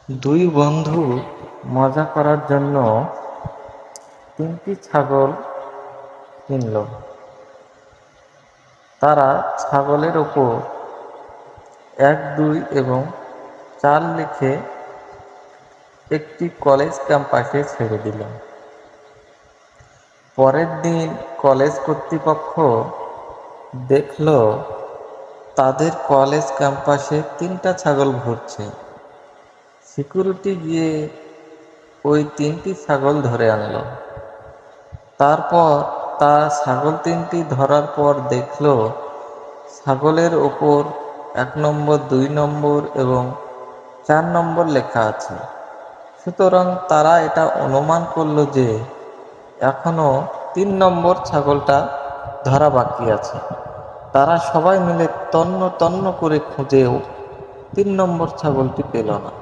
দুই বন্ধু মজা করার জন্য ৩টি ছাগল কিনল। তারা ছাগলের ওপর ১, ২ এবং ৪ লিখে একটি কলেজ ক্যাম্পাসে ছেড়ে দিল। পরের দিন কলেজ কর্তৃপক্ষ দেখল তাদের কলেজ ক্যাম্পাসে ৩টা ছাগল ঘুরছে। সিকিউরিটি গিয়ে ওই ৩টি ছাগল ধরে আনল। তারপর তারা ছাগল ৩টি ধরার পর দেখল ছাগলের ওপর ১ নম্বর, ২ নম্বর এবং ৪ নম্বর লেখা আছে। সুতরাং তারা এটা অনুমান করল যে এখনো ৩ নম্বর ছাগলটা ধরা বাকি আছে। তারা সবাই মিলে তন্ন তন্ন করে খুঁজেও ৩ নম্বর ছাগলটি পেল না।